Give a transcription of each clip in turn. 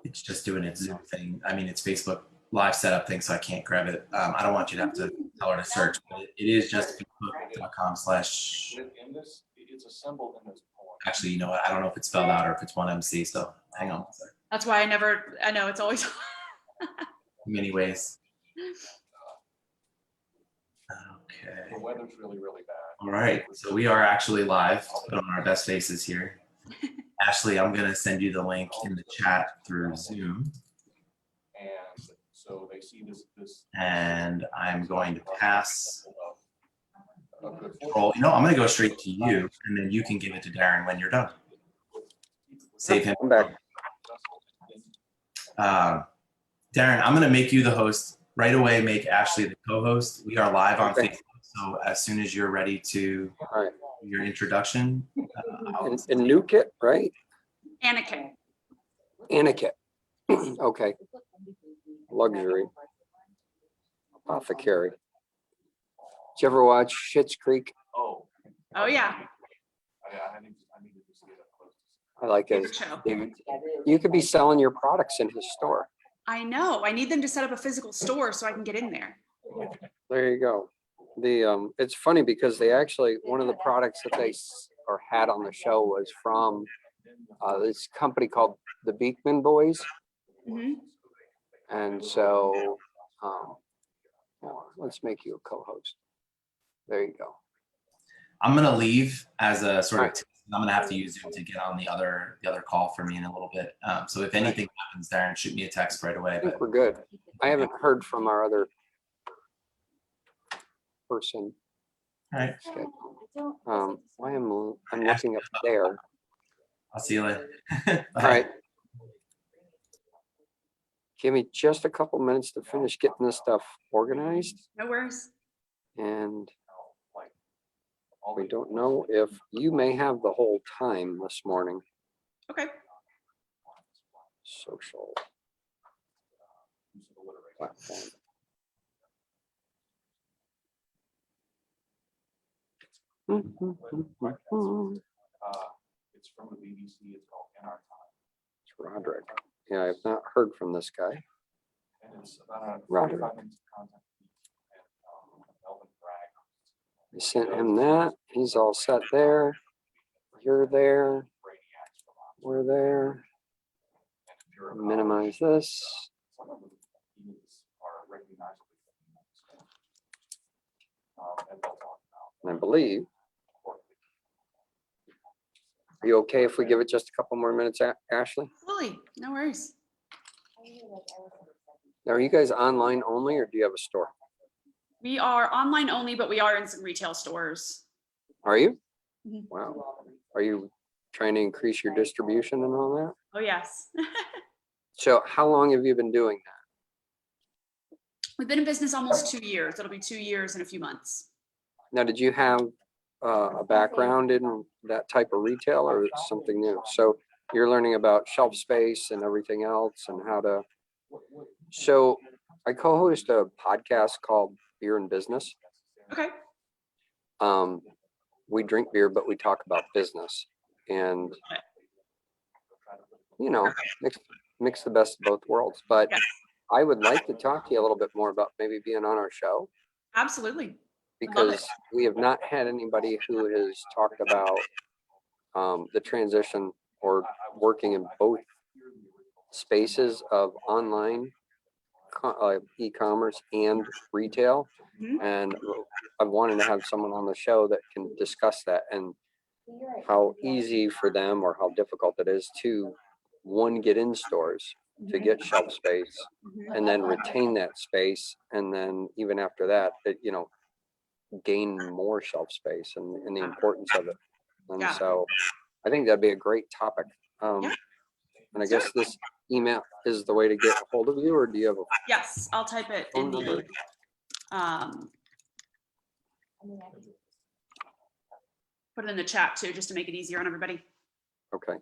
It's just doing its Zoom thing. I mean, it's Facebook Live setup thing, so I can't grab it. I don't want you to have to tell her to search, but it is just facebook.com/. It's assembled in this poem. Actually, you know what? I don't know if it's spelled out or if it's one MC. So hang on. That's why I know it's always In many ways. Okay. The weather's really, really bad. All right. So we are actually live. Put on our best faces here. Ashley, I'm going to send you the link in the chat through Zoom. And so they see this. And I'm going to pass control. You know, I'm going to go straight to you, and then you can give it to Darren when you're done. Save him. I'm back. Darren, I'm going to make you the host right away. Make Ashley the co-host. We are live on Facebook, so as soon as you're ready to your introduction. Anuket, right? Anuket. Anuket. Okay. Luxury. Apothecary. Did you ever watch Schitt's Creek? Oh Yeah. I need to see it up close. I like it. You could be selling your products in his store. I know. I need them to set up a physical store so I can get in there. There you go. It's funny because they actually, one of the products that they had on the show was from this company called the Beekman Boys. Mm-hmm. And so let's make you a co-host. There you go. I'm going to leave as a sort of I'm going to have to use Zoom to get on the other call for me in a little bit. So if anything happens, Darren, shoot me a text right away. I think we're good. I haven't heard from our other person. All right. Okay. I'm looking up there. I'll see you later. All right. Give me just a couple minutes to finish getting this stuff organized. No worries. And we don't know if you may have the whole time this morning. Okay. Social platform. It's from the BBC. It's called In Our Time. It's Roderick. Yeah, I've not heard from this guy. And it's about Roderick. 45 minutes of content. I sent him that. He's all set there. You're there. We're there. Minimize this. Some of them are recognizable. And I believe. Are you okay if we give it just a couple more minutes, Ashley? Absolutely. No worries. Now, are you guys online only, or do you have a store? We are online only, but we are in some retail stores. Are you? Mm-hmm. Wow. Are you trying to increase your distribution and all that? Oh, yes. So how long have you been doing that? We've been in business almost 2 years. It'll be 2 years in a few months. Now, did you have a background in that type of retail, or something new? So you're learning about shelf space and everything else and how to. So I co-host a podcast called Beer and Business. Okay. We drink beer, but we talk about business, and mix the best of both worlds. But yes. I would like to talk to you a little bit more about maybe being on our show. Absolutely. Because we have not had anybody who has talked about the transition or working in both spaces of online e-commerce and retail. Mm-hmm. And I wanted to have someone on the show that can discuss that and how easy for them or how difficult it is to, one, get in stores, to get shelf space, and then retain that space, and then even after that, gain more shelf space and the importance of it. And so I think that'd be a great topic. And I guess this email is the way to get a hold of you, or do you have a Yes, I'll type it in the put it in the chat too, just to make it easier on everybody. Okay.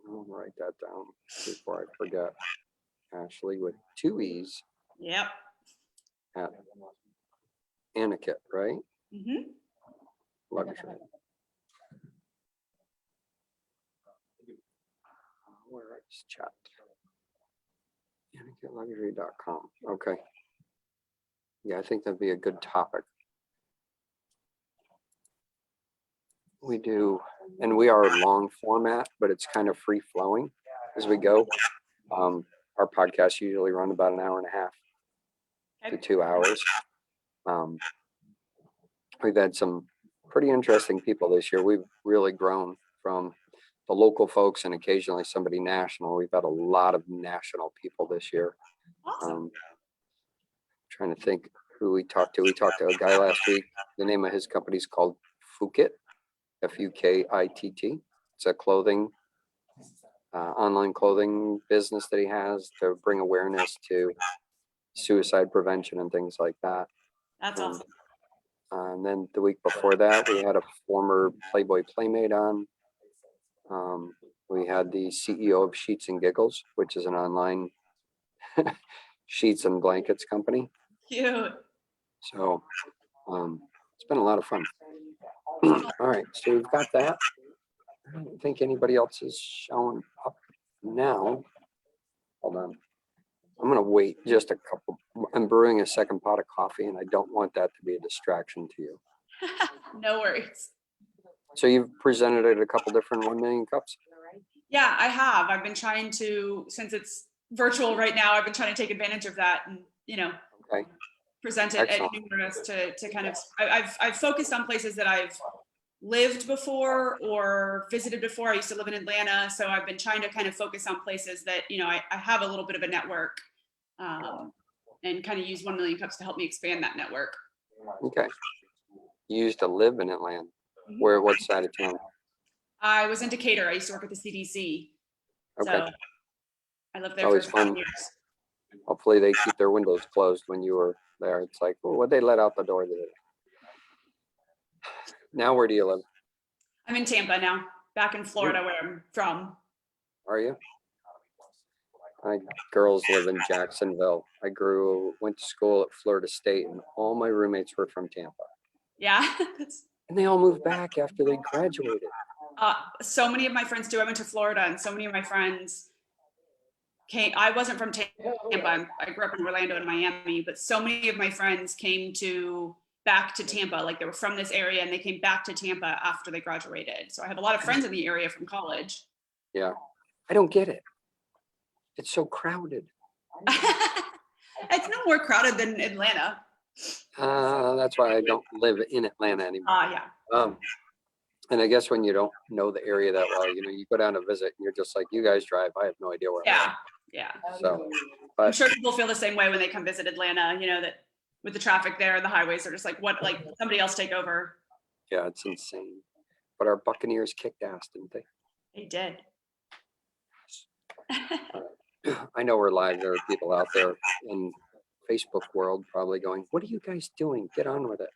I'll write that down before I forget. Ashley with 2 E's. Yep. At Anuket, right? Mm-hmm. Luxury. Where is chat? AnuketLuxury.com. Okay. Yeah, I think that'd be a good topic. We do, and we are long format, but it's kind of free flowing as we go. Our podcasts usually run about an hour and a half to 2 hours. We've had some pretty interesting people this year. We've really grown from the local folks and occasionally somebody national. We've had a lot of national people this year. Awesome. Trying to think who we talked to. We talked to a guy last week. The name of his company is called Fukit, Fukitt. It's a clothing, online clothing business that he has to bring awareness to suicide prevention and things like that. That's awesome. And then the week before that, we had a former Playboy Playmate on. We had the CEO of Sheets and Giggles, which is an online sheets and blankets company. Cute. So it's been a lot of fun. All right, so we've got that. I don't think anybody else is showing up now. Hold on. I'm going to wait just a couple. I'm brewing a second pot of coffee, and I don't want that to be a distraction to you. No worries. So you've presented at a couple different 1 million cups? Yeah, I have. I've been trying to, since it's virtual right now, I've been trying to take advantage of that and, Okay. present it Excellent. at numerous to kind of, I've focused on places that I've lived before or visited before. I used to live in Atlanta. So I've been trying to kind of focus on places that, I have a little bit of a network and kind of use 1 million cups to help me expand that network. Okay. You used to live in Atlanta. Mhm. What side of town? I was in Decatur. I used to work at the CDC. Okay. So I lived there Always for 5 fun. years. Hopefully they keep their windows closed when you were there. It's like, well, what they let out the door today? Now, where do you live? I'm in Tampa now, back in Florida where I'm from. Are you? My girls live in Jacksonville. I went to school at Florida State, and all my roommates were from Tampa. Yeah. And they all moved back after they graduated. So many of my friends do. I went to Florida and so many of my friends came. I wasn't from Tampa. I grew up in Orlando and Miami, but so many of my friends came back to Tampa. Like they were from this area and they came back to Tampa after they graduated. So I have a lot of friends in the area from college. Yeah. I don't get it. It's so crowded. It's no more crowded than Atlanta. That's why I don't live in Atlanta anymore. Yeah. And I guess when you don't know the area that well, you go down to visit and you're just like, you guys drive. I have no idea where. Yeah. Yeah. So, I'm sure people feel the same way when they come visit Atlanta, that with the traffic there, the highways are just like, what, like somebody else take over. Yeah, it's insane. But our Buccaneers kicked ass, didn't they? They did. I know we're live. There are people out there in Facebook world probably going, what are you guys doing? Get on with it.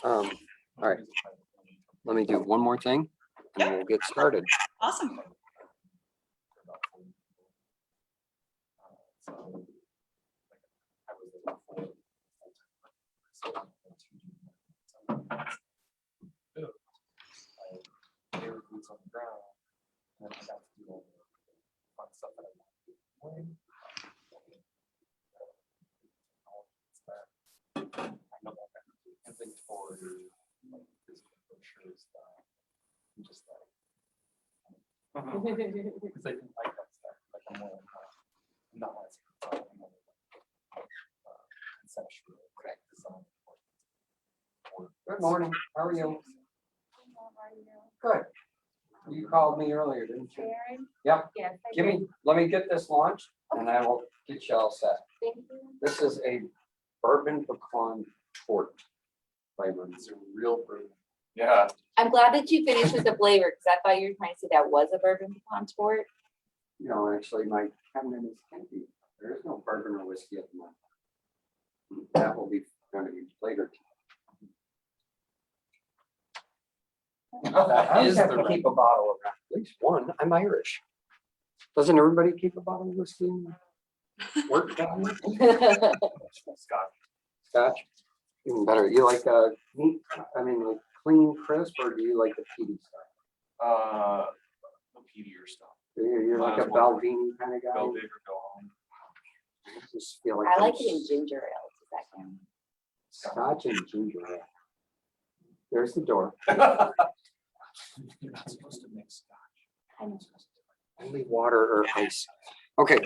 All right. Let me do one more thing and we'll get started. Awesome. Boots on the ground, and then I got to do all the fun stuff that I want to do. I know that inventory, like physical brochures stuff, and just like, because I didn't like that stuff. Like I'm more, I'm not like conceptual design. Good morning. How are you? Good. You called me earlier, didn't you? Yep. Yes. I did. Let me get this launched and I will get you all set. Thank you. This is a bourbon pecan tort flavor. It's a real bourbon. Yeah. I'm glad that you finished with the flavor because I thought you were trying to say that was a bourbon pecan tort. No, actually, my cabinet is empty. There is no bourbon or whiskey at the moment. That will be going to be later. I always have to keep a bottle around, at least one. I'm Irish. Doesn't everybody keep a bottle of whiskey in work cabinet? Scott. Scotch? Even better. You like neat, like clean, crisp, or do you like the peaty stuff? The peatier stuff. You're like a Balvenie kind of guy. Go big or go home. just feel like. I like I'm it in ginger ale. Does that count? Scotch and ginger ale. There's the door. You're not supposed to mix I know. Only water or ice. Okay,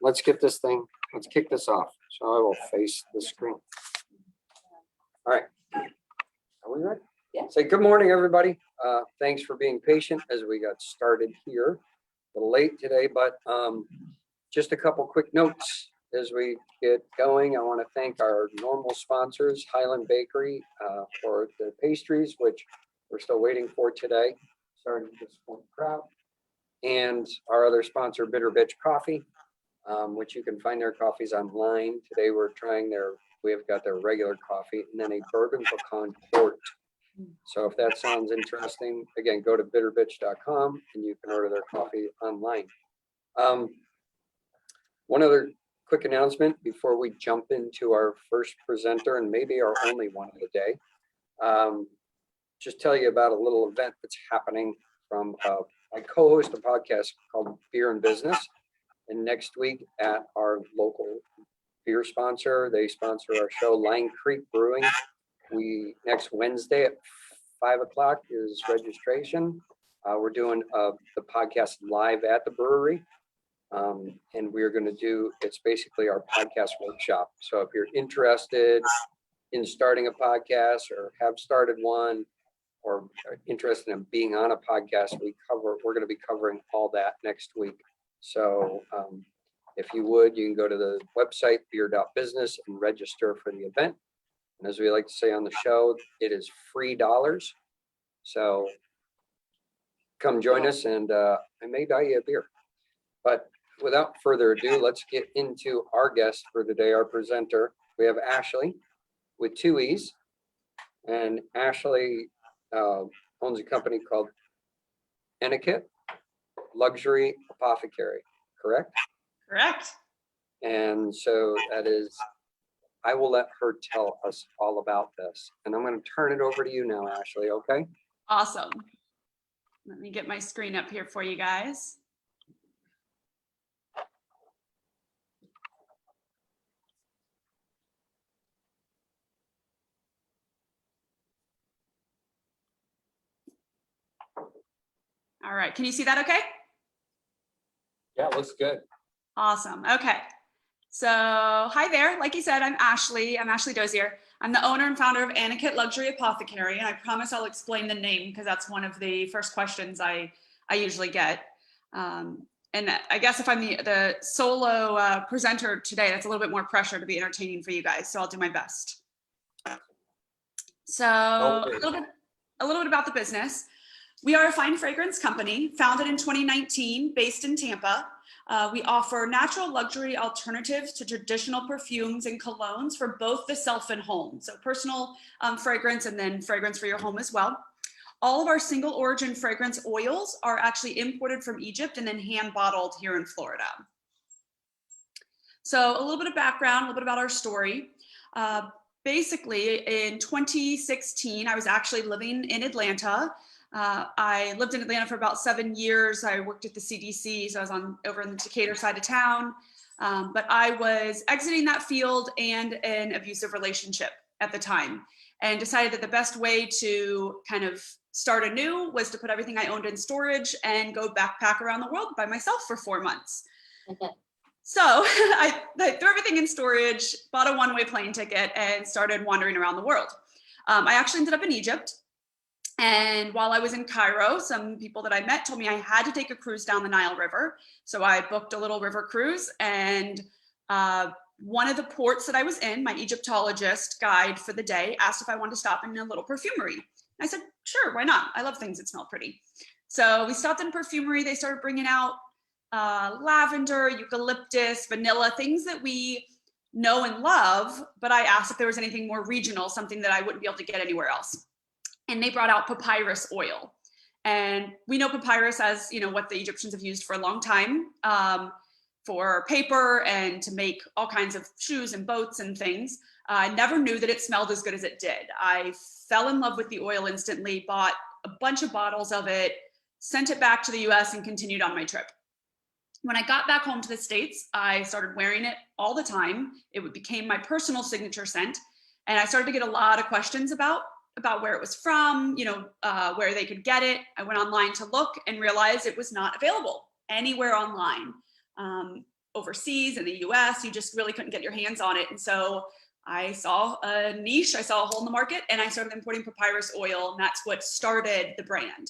let's get this thing, let's kick this off. So I will face the screen. All right. Are we ready? Yeah. Say good morning, everybody. Thanks for being patient as we got started here. A little late today, but just a couple quick notes as we get going. I want to thank our normal sponsors, Highland Bakery, for the pastries, which we're still waiting for today. Sorry to disappoint the crowd. And our other sponsor, Bitter Bitch Coffee, which you can find their coffees online. Today we're trying we've got their regular coffee and then a bourbon pecan port. So if that sounds interesting, again, go to bitterbitch.com and you can order their coffee online. One other quick announcement before we jump into our first presenter and maybe our only one of the day. Just tell you about a little event that's happening from I co-host a podcast called Beer and Business. And next week at our local beer sponsor, they sponsor our show, Line Creek Brewing. Next Wednesday at 5 o'clock is registration. We're doing the podcast live at the brewery. And we're going to do, it's basically our podcast workshop. So if you're interested in starting a podcast or have started one or are interested in being on a podcast, we're going to be covering all that next week. So if you would, you can go to the website beer.business and register for the event. And as we like to say on the show, it is free dollars. So come join us and I may buy you a beer. But without further ado, let's get into our guest for today, our presenter. We have Ashley with 2 E's. And Ashley owns a company called Anuket Luxury Apothecary, correct? Correct. And so that is, I will let her tell us all about this. And I'm going to turn it over to you now, Ashley, okay? Awesome. Let me get my screen up here for you guys. All right, can you see that okay? Yeah, it looks good. Awesome, okay. So, hi there, like you said, I'm Ashley Dozier. I'm the owner and founder of Anuket Luxury Apothecary, and I promise I'll explain the name because that's one of the first questions I usually get. And I guess if I'm the solo presenter today, that's a little bit more pressure to be entertaining for you guys, so I'll do my best. So, a little bit about the business. We are a fine fragrance company founded in 2019, based in Tampa. We offer natural luxury alternatives to traditional perfumes and colognes for both the self and home. So personal fragrance and then fragrance for your home as well. All of our single origin fragrance oils are actually imported from Egypt and then hand bottled here in Florida. So a little bit of background, a little bit about our story. Basically in 2016, I was actually living in Atlanta. I lived in Atlanta for about 7 years. I worked at the CDC, so I was over in the Decatur side of town. But I was exiting that field and an abusive relationship at the time, and decided that the best way to kind of start anew was to put everything I owned in storage and go backpack around the world by myself for 4 months. So I threw everything in storage, bought a one-way plane ticket, and started wandering around the world. I actually ended up in Egypt. And while I was in Cairo, some people that I met told me I had to take a cruise down the Nile River. So I booked a little river cruise, and one of the ports that I was in, my Egyptologist guide for the day asked if I wanted to stop in a little perfumery. I said, sure, why not? I love things that smell pretty. So we stopped in a perfumery. They started bringing out lavender, eucalyptus, vanilla, things that we know and love. But I asked if there was anything more regional, something that I wouldn't be able to get anywhere else. And they brought out papyrus oil. And we know papyrus as, what the Egyptians have used for a long time for paper and to make all kinds of shoes and boats and things. I never knew that it smelled as good as it did. I fell in love with the oil instantly, bought a bunch of bottles of it, sent it back to the US and continued on my trip. When I got back home to the States, I started wearing it all the time. Became my personal signature scent. And I started to get a lot of questions about where it was from, where they could get it. I went online to look and realized it was not available anywhere online. Overseas in the US, you just really couldn't get your hands on it. And so I saw a niche, I saw a hole in the market, and I started importing papyrus oil, and that's what started the brand.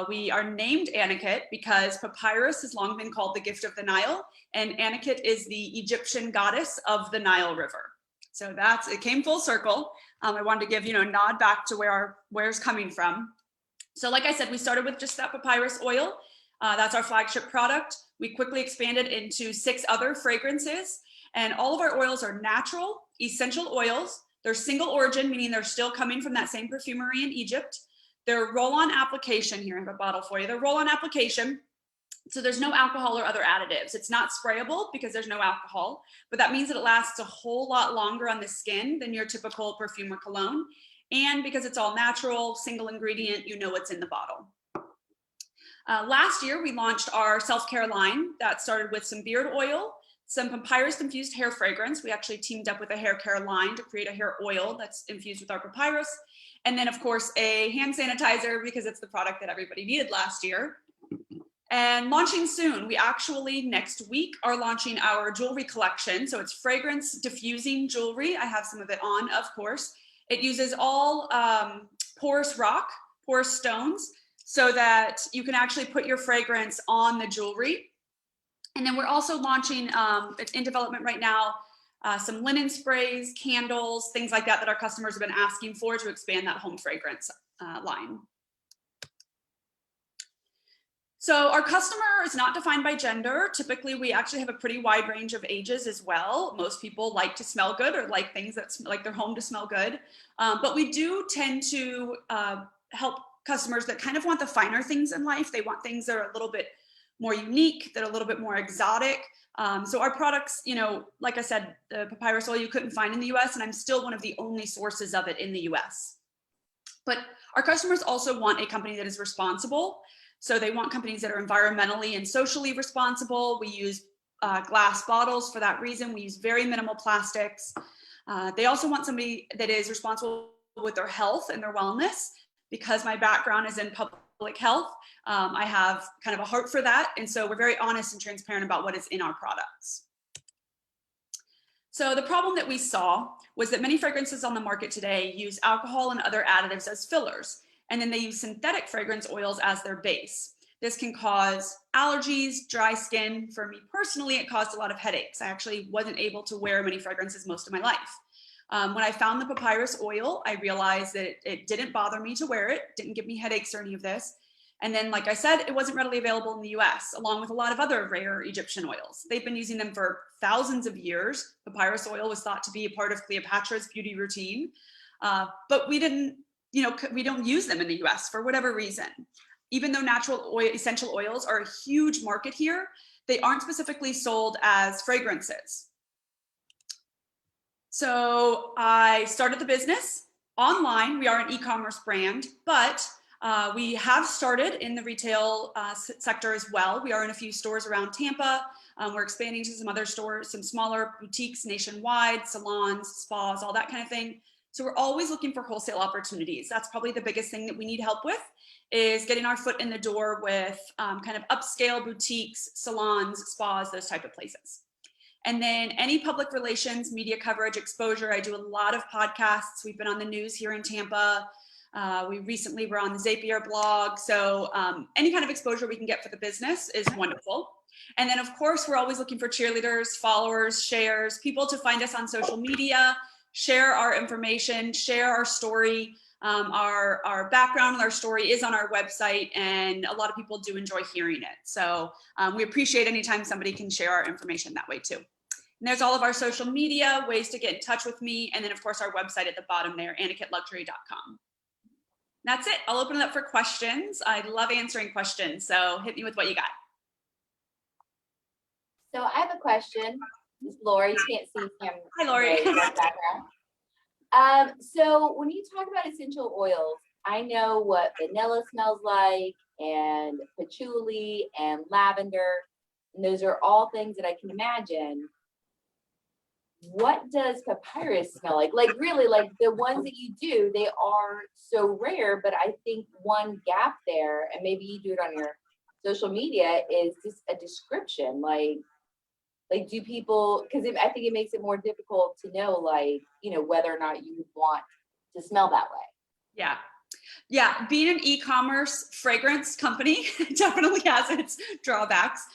We are named Anuket because papyrus has long been called the gift of the Nile, and Anuket is the Egyptian goddess of the Nile River. So it came full circle. I wanted to give a nod back to where it's coming from. So like I said, we started with just that papyrus oil. That's our flagship product. We quickly expanded into 6 other fragrances, and all of our oils are natural, essential oils. They're single origin, meaning they're still coming from that same perfumery in Egypt. They're roll-on application. Here, I have a bottle for you. They're roll-on application. So there's no alcohol or other additives. It's not sprayable because there's no alcohol, but that means that it lasts a whole lot longer on the skin than your typical perfume or cologne. And because it's all natural, single ingredient, what's in the bottle. Last year, we launched our self-care line that started with some beard oil, some papyrus infused hair fragrance. We actually teamed up with a hair care line to create a hair oil that's infused with our papyrus. And then of course a hand sanitizer, because it's the product that everybody needed last year. And launching soon, we actually next week are launching our jewelry collection. So it's fragrance diffusing jewelry. I have some of it on, of course. It uses all porous rock, porous stones, so that you can actually put your fragrance on the jewelry. And then we're also launching, it's in development right now, some linen sprays, candles, things like that our customers have been asking for to expand that home fragrance line. So our customer is not defined by gender. Typically, we actually have a pretty wide range of ages as well. Most people like to smell good or like things that like their home to smell good. But we do tend to help customers that kind of want the finer things in life. They want things that are a little bit more unique, that are a little bit more exotic. So our products, like I said, the papyrus oil you couldn't find in the US, and I'm still one of the only sources of it in the US. But our customers also want a company that is responsible. So they want companies that are environmentally and socially responsible. We use glass bottles for that reason. We use very minimal plastics. They also want somebody that is responsible with their health and their wellness. Because my background is in public health, I have kind of a heart for that. And so we're very honest and transparent about what is in our products. So the problem that we saw was that many fragrances on the market today use alcohol and other additives as fillers, and then they use synthetic fragrance oils as their base. This can cause allergies, dry skin. For me personally, it caused a lot of headaches. I actually wasn't able to wear many fragrances most of my life. When I found the papyrus oil, I realized that it didn't bother me to wear it, didn't give me headaches or any of this. And then, like I said, it wasn't readily available in the US, along with a lot of other rare Egyptian oils. They've been using them for thousands of years. Papyrus oil was thought to be a part of Cleopatra's beauty routine, but we don't use them in the US for whatever reason. Even though natural oil, essential oils are a huge market here, they aren't specifically sold as fragrances. So I started the business online. We are an e-commerce brand, but we have started in the retail sector as well. We are in a few stores around Tampa. We're expanding to some other stores, some smaller boutiques nationwide, salons, spas, all that kind of thing. So we're always looking for wholesale opportunities. That's probably the biggest thing that we need help with, is getting our foot in the door with kind of upscale boutiques, salons, spas, those type of places. And then any public relations, media coverage, exposure. I do a lot of podcasts. We've been on the news here in Tampa. We recently were on the Zapier blog. So any kind of exposure we can get for the business is wonderful. And then of course, we're always looking for cheerleaders, followers, shares, people to find us on social media, share our information, share our story. Our background and our story is on our website, and a lot of people do enjoy hearing it. So we appreciate anytime somebody can share our information that way too. And there's all of our social media, ways to get in touch with me, and then of course our website at the bottom there, anuketluxury.com. That's it. I'll open it up for questions. I love answering questions, so hit me with what you got. So I have a question. This is Lori. You can't see him. Hi, Lori. So when you talk about essential oils, I know what vanilla smells like and patchouli and lavender. And those are all things that I can imagine. What does papyrus smell like? Like really, like the ones that you do, they are so rare, but I think one gap there, and maybe you do it on your social media, is just a description. Like do people, because I think it makes it more difficult to know, like, you know, whether or not you would want to smell that way. Yeah. Yeah, being an e-commerce fragrance company definitely has its drawbacks,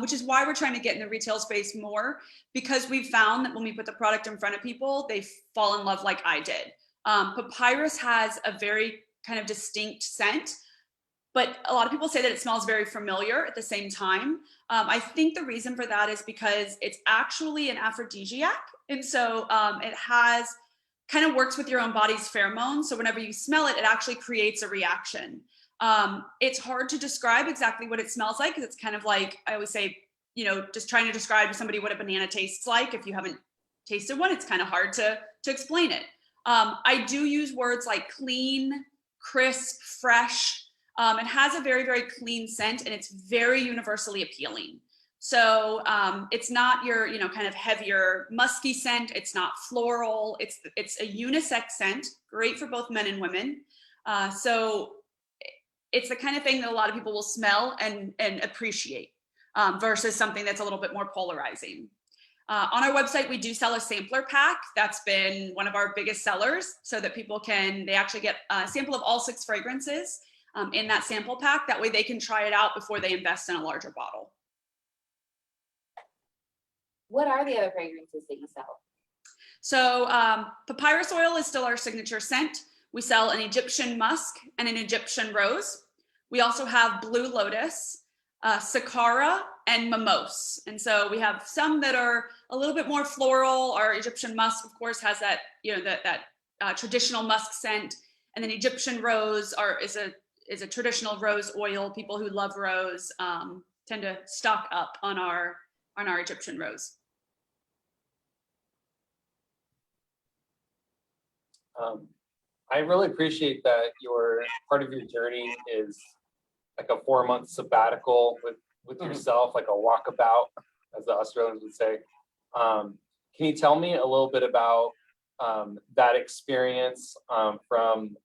which is why we're trying to get in the retail space more, because we've found that when we put the product in front of people, they fall in love like I did. Papyrus has a very kind of distinct scent, but a lot of people say that it smells very familiar at the same time. I think the reason for that is because it's actually an aphrodisiac. And so it has kind of works with your own body's pheromones. So whenever you smell it, it actually creates a reaction. It's hard to describe exactly what it smells like, because it's kind of like, I always say, you know, just trying to describe to somebody what a banana tastes like. If you haven't tasted one, it's kind of hard to explain it. I do use words like clean, crisp, fresh. It has a very, very clean scent, and it's very universally appealing. So it's not your, you know, kind of heavier musky scent. It's not floral. It's a unisex scent, great for both men and women. So it's the kind of thing that a lot of people will smell and appreciate versus something that's a little bit more polarizing. On our website, we do sell a sampler pack. That's been one of our biggest sellers, so that people they actually get a sample of all 6 fragrances in that sample pack. That way they can try it out before they invest in a larger bottle. What are the other fragrances that you sell? So papyrus oil is still our signature scent. We sell an Egyptian musk and an Egyptian rose. We also have blue lotus, sakara, and mimose. And so we have some that are a little bit more floral. Our Egyptian musk, of course, has that, you know, that traditional musk scent. And then Egyptian rose is a traditional rose oil. People who love rose tend to stock up on our Egyptian rose. I really appreciate that part of your journey is like a 4-month sabbatical with yourself, like a walkabout, as the Australians would say. Can you tell me a little bit about that experience from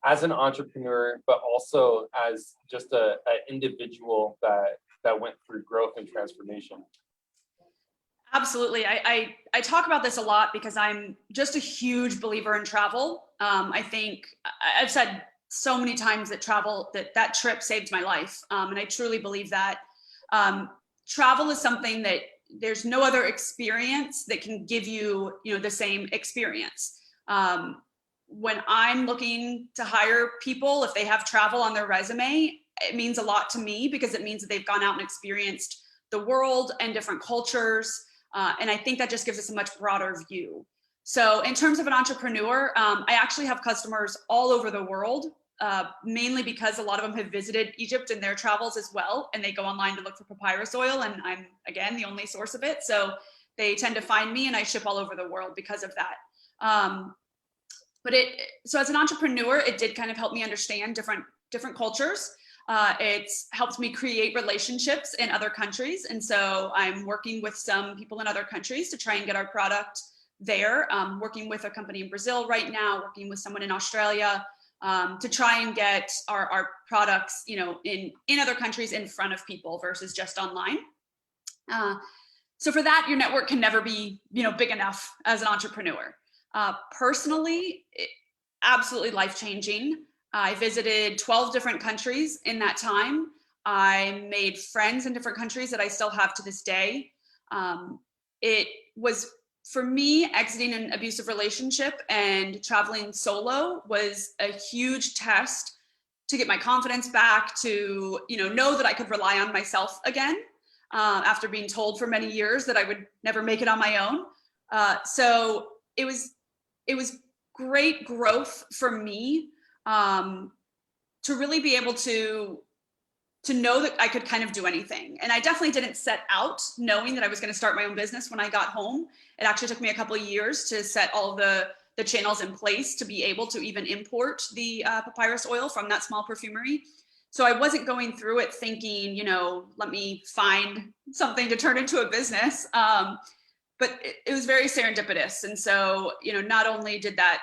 as an entrepreneur, but also as just an individual that went through growth and transformation? Absolutely. I talk about this a lot because I'm just a huge believer in travel. I think I've said so many times that that trip saved my life. And I truly believe that travel is something that there's no other experience that can give you, you know, the same experience. When I'm looking to hire people, if they have travel on their resume, it means a lot to me, because it means that they've gone out and experienced the world and different cultures. And I think that just gives us a much broader view. So in terms of an entrepreneur, I actually have customers all over the world, mainly because a lot of them have visited Egypt in their travels as well. And they go online to look for papyrus oil. And I'm, again, the only source of it. So they tend to find me, and I ship all over the world because of that. So as an entrepreneur, it did kind of help me understand different cultures. It's helped me create relationships in other countries. And so I'm working with some people in other countries to try and get our product there. Working with a company in Brazil right now, working with someone in Australia to try and get our products, you know, in other countries in front of people versus just online. So for that, your network can never be, you know, big enough as an entrepreneur. Personally, absolutely life-changing. I visited 12 different countries in that time. I made friends in different countries that I still have to this day. It was, for me, exiting an abusive relationship and traveling solo was a huge test to get my confidence back, to, you know that I could rely on myself again, after being told for many years that I would never make it on my own. So it was great growth for me, to really be able to know that I could kind of do anything. And I definitely didn't set out knowing that I was going to start my own business when I got home. It actually took me a couple of years to set all the channels in place to be able to even import the papyrus oil from that small perfumery. So I wasn't going through it thinking, let me find something to turn into a business. But it was very serendipitous. And so, not only did that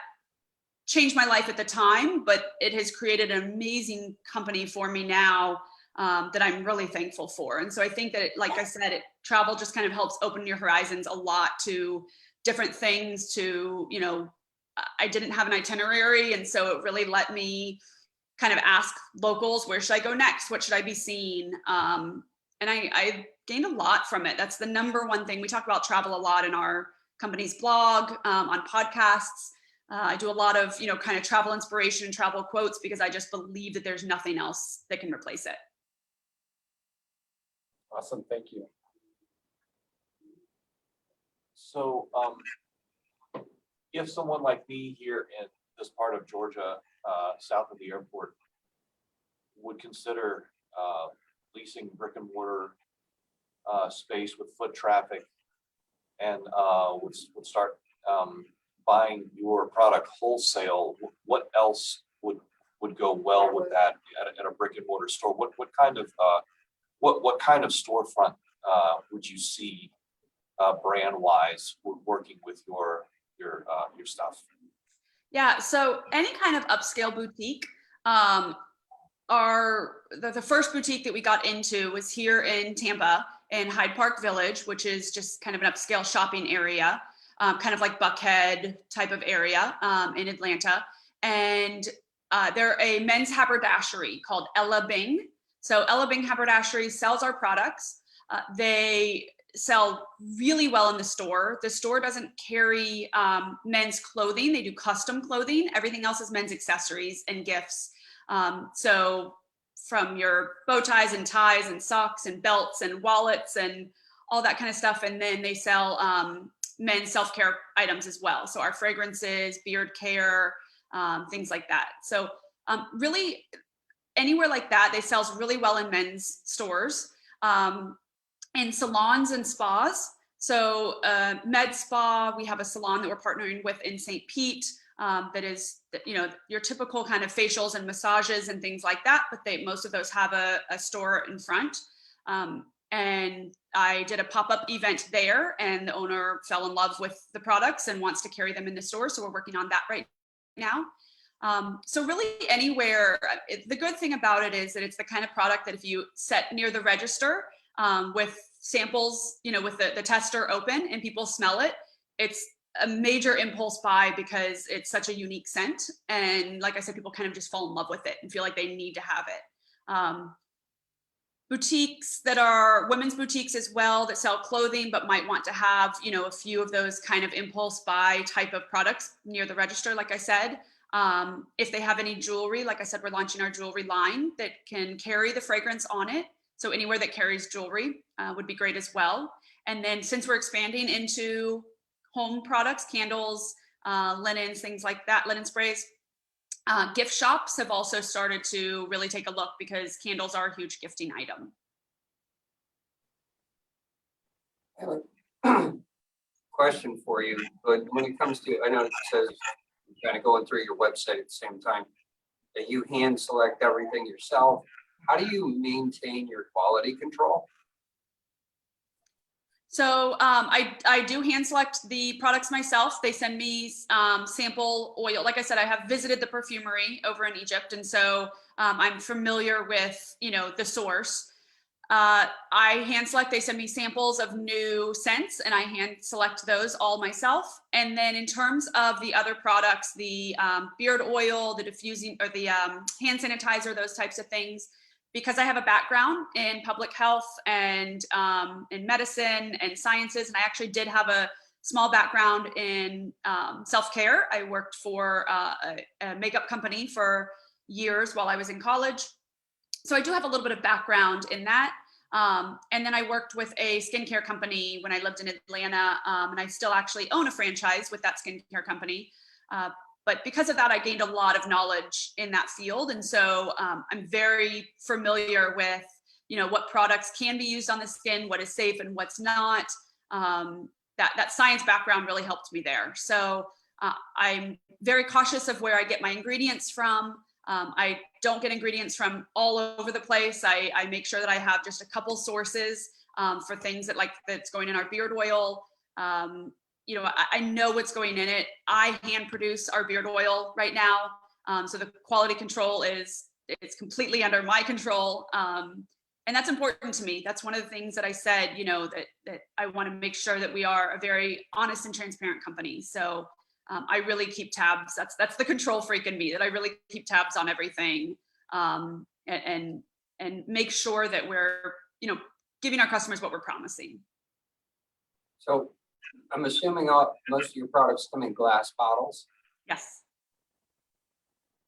change my life at the time, but it has created an amazing company for me now that I'm really thankful for. And so I think that, like I said, travel just kind of helps open your horizons a lot to different things. I didn't have an itinerary, and so it really let me kind of ask locals, where should I go next? What should I be seeing? And I gained a lot from it. That's the number one thing. We talk about travel a lot in our company's blog, on podcasts. I do a lot of, kind of travel inspiration, travel quotes, because I just believe that there's nothing else that can replace it. Awesome, thank you. So if someone like me here in this part of Georgia, south of the airport, would consider leasing brick and mortar space with foot traffic and would start buying your product wholesale, what else would go well with that at a brick and mortar store? What kind of storefront would you see brand wise working with your stuff? Yeah, so any kind of upscale boutique. The first boutique that we got into was here in Tampa in Hyde Park Village, which is just kind of an upscale shopping area, kind of like Buckhead type of area in Atlanta. And they're a men's haberdashery called Ella Bing. So Ella Bing Haberdashery sells our products. They sell really well in the store. The store doesn't carry men's clothing. They do custom clothing. Everything else is men's accessories and gifts. So from your bow ties and ties and socks and belts and wallets and all that kind of stuff. And then they sell men's self-care items as well. So our fragrances, beard care, things like that. So really anywhere like that, they sell really well in men's stores. In salons and spas. So Med Spa, we have a salon that we're partnering with in St. Pete that is, your typical kind of facials and massages and things like that, but most of those have a store in front. And I did a pop-up event there, and the owner fell in love with the products and wants to carry them in the store. So we're working on that right now. So really anywhere, the good thing about it is that it's the kind of product that if you set near the register, with samples, with the tester open and people smell it, it's a major impulse buy because it's such a unique scent. And like I said, people kind of just fall in love with it and feel like they need to have it. Boutiques that are women's boutiques as well that sell clothing, but might want to have, a few of those kind of impulse buy type of products near the register, like I said. If they have any jewelry, like I said, we're launching our jewelry line that can carry the fragrance on it. So anywhere that carries jewelry would be great as well. And then since we're expanding into home products, candles, linens, things like that, linen sprays, gift shops have also started to really take a look because candles are a huge gifting item. I have a question for you, but when it comes to, I know it says kind of going through your website at the same time, that you hand select everything yourself. How do you maintain your quality control? So I do hand select the products myself. They send me sample oil. Like I said, I have visited the perfumery over in Egypt. And so I'm familiar with, the source. I hand select, they send me samples of new scents and I hand select those all myself. And then in terms of the other products, the beard oil, the diffusing or the hand sanitizer, those types of things, because I have a background in public health and in medicine and sciences, and I actually did have a small background in self-care. I worked for a makeup company for years while I was in college. So I do have a little bit of background in that. And then I worked with a skincare company when I lived in Atlanta, and I still actually own a franchise with that skincare company. But because of that, I gained a lot of knowledge in that field. And so I'm very familiar with, what products can be used on the skin, what is safe and what's not. That science background really helped me there. So I'm very cautious of where I get my ingredients from. I don't get ingredients from all over the place. I make sure that I have just a couple sources for things that's going in our beard oil. You know, I know what's going in it. I hand produce our beard oil right now. So the quality control it's completely under my control. And that's important to me. That's one of the things that I said, you know, that I want to make sure that we are a very honest and transparent company. So I really keep tabs. That's the control freak in me, that I really keep tabs on everything, and make sure that we're, you know, giving our customers what we're promising. So I'm assuming most of your products come in glass bottles. Yes.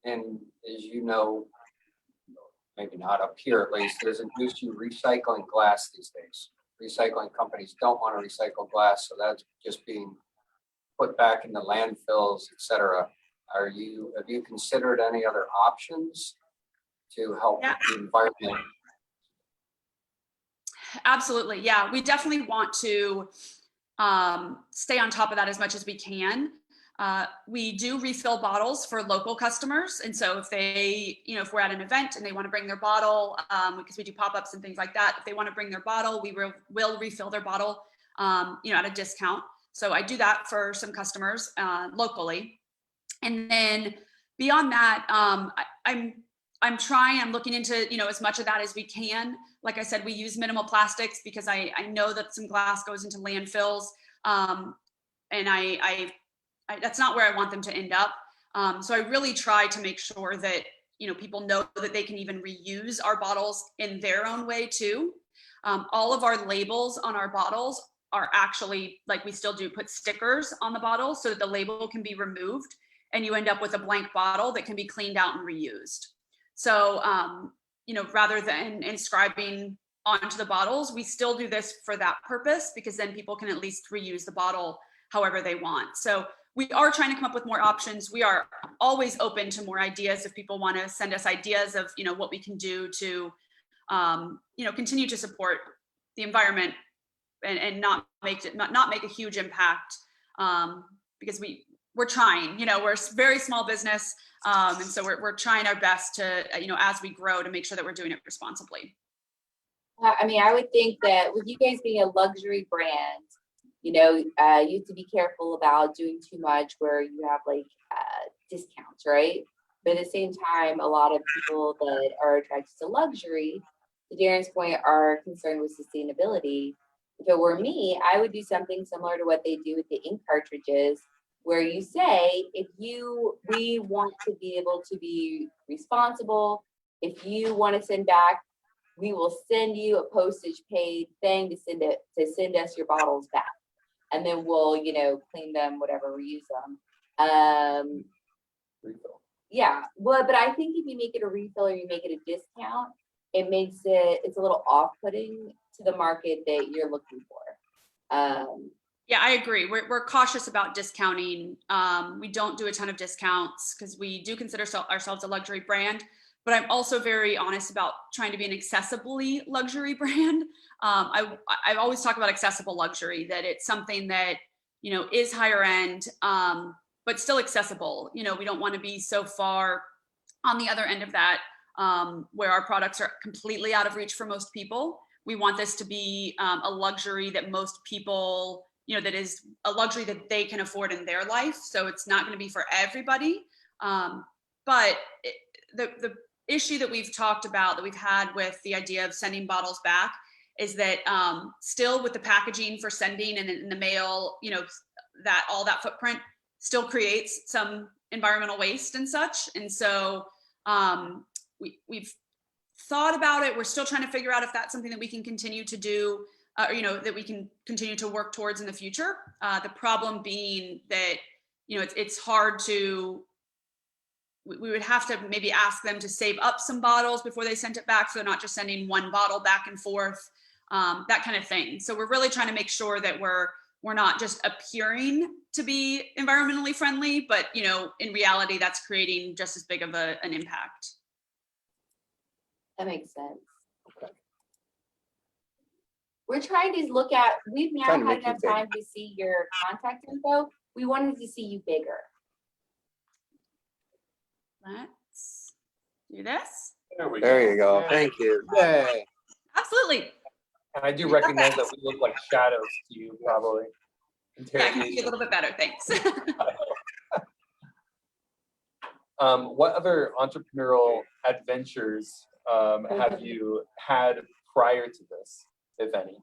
And as you know, maybe not up here at least, there's an issue recycling glass these days. Recycling companies don't want to recycle glass, so that's just being put back into landfills, etc. Have you considered any other options to help the environment? Absolutely. Yeah, we definitely want to stay on top of that as much as we can. We do refill bottles for local customers. And so if they, you know, if we're at an event and they want to bring their bottle, because we do pop-ups and things like that, if they want to bring their bottle, we will refill their bottle, you know, at a discount. So I do that for some customers locally. And then beyond that, I'm looking into, you know, as much of that as we can. Like I said, we use minimal plastics because I know that some glass goes into landfills. And that's not where I want them to end up. So I really try to make sure that, you know, people know that they can even reuse our bottles in their own way too. All of our labels on our bottles are actually, like, we still do put stickers on the bottle so that the label can be removed and you end up with a blank bottle that can be cleaned out and reused. So, you know, rather than inscribing onto the bottles, we still do this for that purpose, because then people can at least reuse the bottle however they want. So we are trying to come up with more options. We are always open to more ideas if people want to send us ideas of, you know, what we can do to, you know, continue to support the environment and not make a huge impact, because we're trying, you know, we're a very small business. And so we're trying our best to, you know, as we grow, to make sure that we're doing it responsibly. I mean, I would think that with you guys being a luxury brand, you know, you have to be careful about doing too much where you have like discounts, right? But at the same time, a lot of people that are attracted to luxury, to Darren's point, are concerned with sustainability. If it were me, I would do something similar to what they do with the ink cartridges, where you say, we want to be able to be responsible. If you want to send back, we will send you a postage paid thing to send us your bottles back. And then we'll, you know, clean them, whatever, reuse them. Refill. Yeah, well, but I think if you make it a refill or you make it a discount, it's a little off-putting to the market that you're looking for. Yeah, I agree. We're cautious about discounting. We don't do a ton of discounts because we do consider ourselves a luxury brand, but I'm also very honest about trying to be an accessibly luxury brand. I always talk about accessible luxury, that it's something that, you know, is higher end, but still accessible. You know, we don't want to be so far on the other end of that, where our products are completely out of reach for most people. We want this to be a luxury that most people, you know, that is a luxury that they can afford in their life. So it's not going to be for everybody. But the issue that we've talked about, that we've had with the idea of sending bottles back, is that still with the packaging for sending and in the mail, you know, that all that footprint still creates some environmental waste and such. And so we've thought about it. We're still trying to figure out if that's something that we can continue to do, you know, that we can continue to work towards in the future. The problem being that, you know, it's hard to, we would have to maybe ask them to save up some bottles before they sent it back, so they're not just sending one bottle back and forth, that kind of thing. So we're really trying to make sure that we're not just appearing to be environmentally friendly, but, you know, in reality, that's creating just as big of an impact. That makes sense. Okay. We're trying to look at, we've now Trying to had make you enough big. time to see your contact info. We wanted to see you bigger. Do this. There we go. There you go. Yeah. Thank you. Yay. Absolutely. And I do recognize that we look like shadows to you, probably. Yeah, I can see a little bit better. Thanks. What other entrepreneurial adventures have you had prior to this, if any?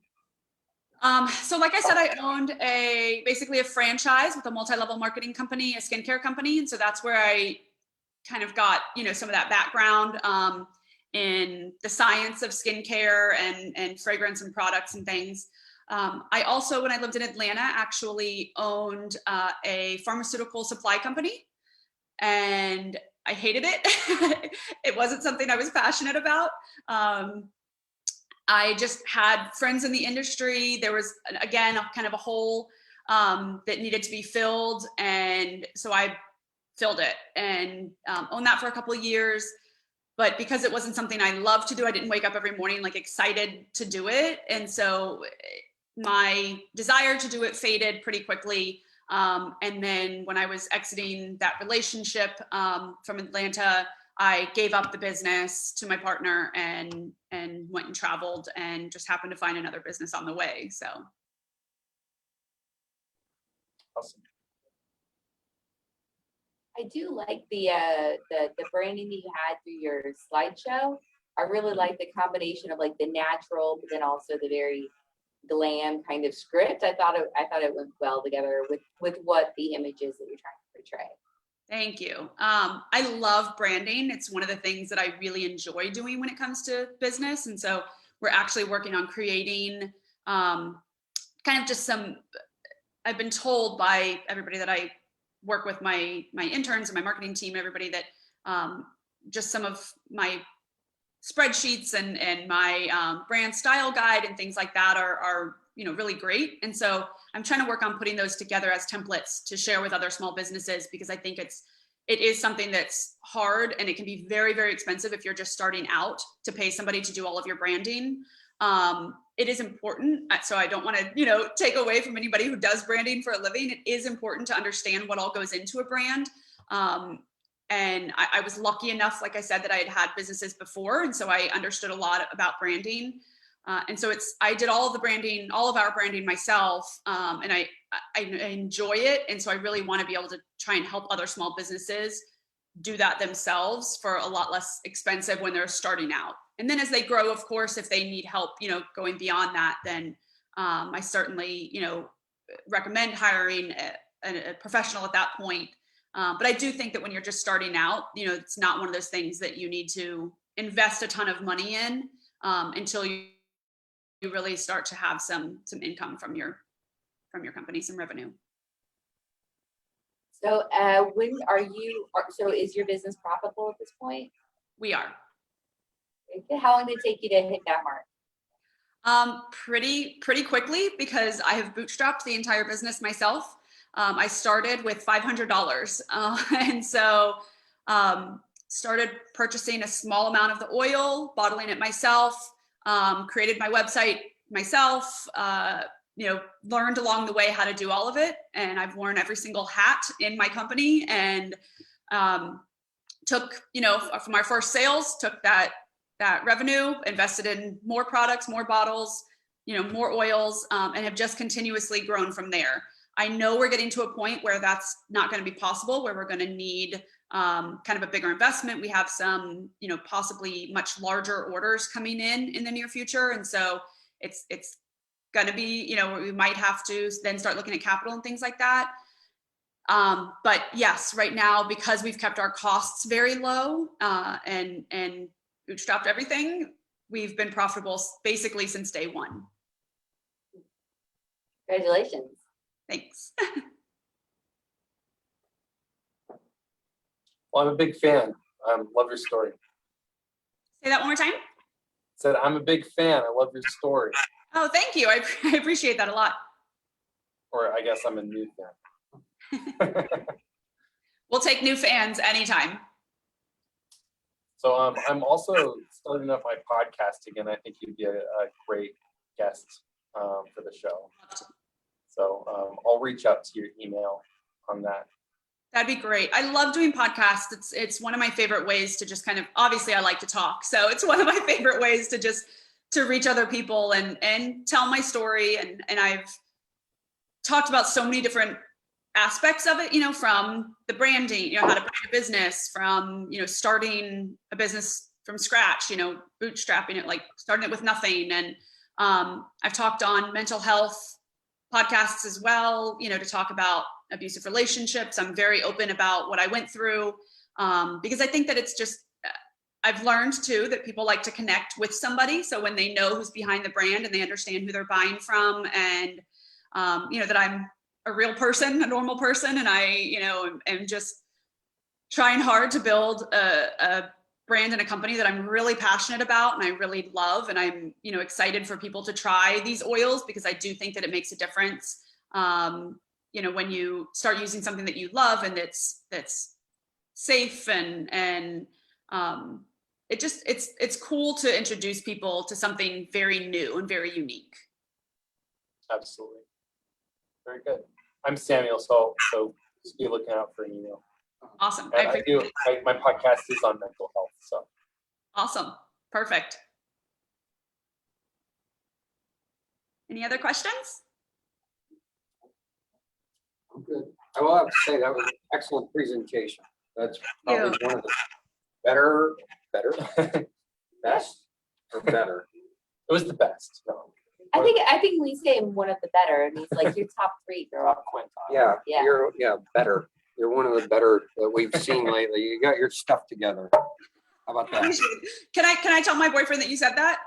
So like I said, I owned basically a franchise with a multi-level marketing company, a skincare company. And so that's where I kind of got, some of that background in the science of skincare and fragrance and products and things. I also, when I lived in Atlanta, actually owned a pharmaceutical supply company, and I hated it. It wasn't something I was passionate about. I just had friends in the industry. There was, again, kind of a hole that needed to be filled. And so I filled it and owned that for a couple of years. But because it wasn't something I loved to do, I didn't wake up every morning like excited to do it. And so my desire to do it faded pretty quickly. And then when I was exiting that relationship from Atlanta, I gave up the business to my partner and went and traveled and just happened to find another business on the way. So. Awesome. I do like the branding that you had through your slideshow. I really like the combination of like the natural, but then also the very glam kind of script. I thought it went well together with what the images that you're trying to portray. Thank you. I love branding. It's one of the things that I really enjoy doing when it comes to business. And so we're actually working on creating kind of just I've been told by everybody that I work with, my interns and my marketing team, everybody, that just some of my spreadsheets and my brand style guide and things like that are really great. And so I'm trying to work on putting those together as templates to share with other small businesses, because I think it is something that's hard, and it can be very, very expensive if you're just starting out to pay somebody to do all of your branding. It is important. So I don't want to, take away from anybody who does branding for a living. It is important to understand what all goes into a brand. And I was lucky enough, like I said, that I had businesses before. And so I understood a lot about branding. And so I did all of our branding myself. And I enjoy it. And so I really want to be able to try and help other small businesses do that themselves for a lot less expensive when they're starting out. And then as they grow, of course, if they need help, going beyond that, then I certainly, recommend hiring a professional at that point. But I do think that when you're just starting out, it's not one of those things that you need to invest a ton of money in until you really start to have some income from your company, some revenue. So so is your business profitable at this point? We are. How long did it take you to hit that mark? Pretty quickly, because I have bootstrapped the entire business myself. I started with $500, and so started purchasing a small amount of the oil, bottling it myself, created my website myself, learned along the way how to do all of it. And I've worn every single hat in my company, and took, from our first sales, took that revenue, invested in more products, more bottles, more oils, and have just continuously grown from there. I know we're getting to a point where that's not going to be possible, where we're going to need kind of a bigger investment. We have some, possibly much larger orders coming in the near future. And so it's going to be, we might have to then start looking at capital and things like that. But yes, right now, because we've kept our costs very low and bootstrapped everything, we've been profitable basically since day one. Congratulations. Thanks. Well, I'm a big fan. Love your story. Say that one more time. Said I'm a big fan. I love your story. Oh, thank you. I appreciate that a lot. Or I guess I'm a new fan. We'll take new fans anytime. So I'm also starting up my podcast again. I think you'd be a great guest for the show. So I'll reach out to your email on that. That'd be great. I love doing podcasts. It's one of my favorite ways to just kind of, obviously I like to talk. So it's one of my favorite ways to just to reach other people and tell my story. And I've talked about so many different aspects of it, you know, from the branding, you know, how to brand a business, from, you know, starting a business from scratch, you know, bootstrapping it, like starting it with nothing. And I've talked on mental health podcasts as well, you know, to talk about abusive relationships. I'm very open about what I went through because I think that it's just, I've learned too that people like to connect with somebody. So when they know who's behind the brand and they understand who they're buying from, and you know, that I'm a real person, a normal person, and I, you know, am just trying hard to build a brand and a company that I'm really passionate about and I really love. And I'm, you know, excited for people to try these oils because I do think that it makes a difference. You know, when you start using something that you love and that's safe and it just, it's cool to introduce people to something very new and very unique. Absolutely. Very good. I'm Samuel, so just be looking out for an email. Awesome. And I I appreciate do, it. my podcast is on mental health, so. Awesome. Perfect. Any other questions? I'm good. I will have to say that was an excellent presentation. That's probably Thank you. one of the best or better. It was the best. No. I think we say one of the better, and he's like your top 3 girl. Top quintile. Yeah, Yeah. you're better. You're one of the better that we've seen lately. You got your stuff together. How about that? Can I tell my boyfriend that you said that?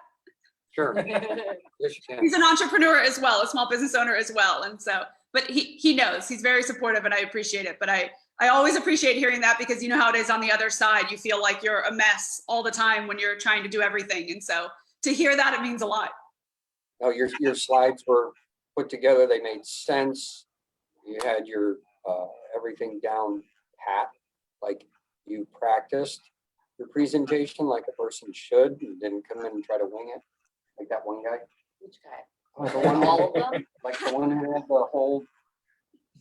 Sure. Yes, you can. He's an entrepreneur as well, a small business owner as well. And so, but he knows, he's very supportive and I appreciate it. But I always appreciate hearing that because you know how it is on the other side. You feel like you're a mess all the time when you're trying to do everything. And so to hear that, it means a lot. No, your slides were put together. They made sense. You had your everything down pat, like you practiced your presentation like a person should. You didn't come in and try to wing it like that one guy. Which guy? Oh, the one All of them? like the one who had the whole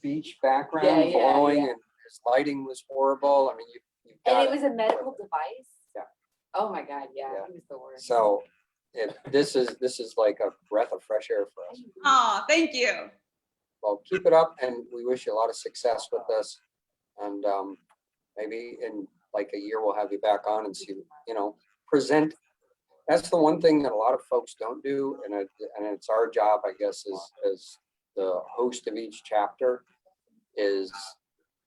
beach background Yeah, yeah, blowing yeah. and his lighting was horrible. I mean, you And got it was a medical device? Yeah. Oh my God, yeah, Yeah. he was the worst. So this is like a breath of fresh air for us. Oh, thank you. Well, keep it up and we wish you a lot of success with this. And maybe in like a year, we'll have you back on and see, you know, present. That's the one thing that a lot of folks don't do. And it's our job, I guess, as the host of each chapter is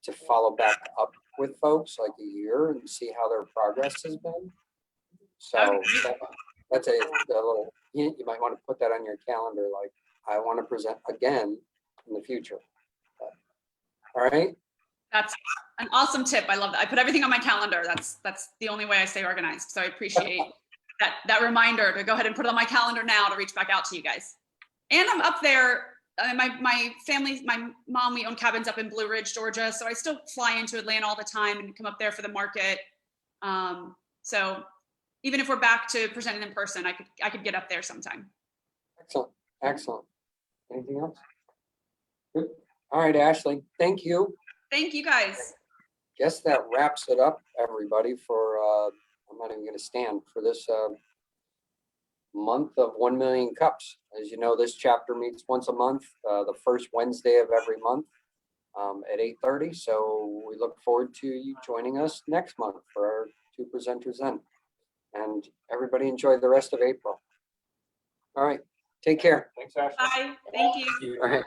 to follow back up with folks like a year and see how their progress has been. So that's a little hint. You might want to put that on your calendar. Like, I want to present again in the future. All right. That's an awesome tip. I love that. I put everything on my calendar. That's the only way I stay organized. So I appreciate that reminder to go ahead and put it on my calendar now to reach back out to you guys. And I'm up there. My family, my mom, we own cabins up in Blue Ridge, Georgia. So I still fly into Atlanta all the time and come up there for the market. So even if we're back to presenting in person, I could get up there sometime. Excellent. Excellent. Anything else? Good. All right, Ashley. Thank you. Thank you guys. Guess that wraps it up, everybody, for I'm not even going to stand for this month of 1 million cups. As you know, this chapter meets once a month, the first Wednesday of every month at 8:30. So we look forward to you joining us next month for our 2 presenters then. And everybody enjoy the rest of April. All right. Take care. Thanks, Ashley. Bye. Thank you. All right.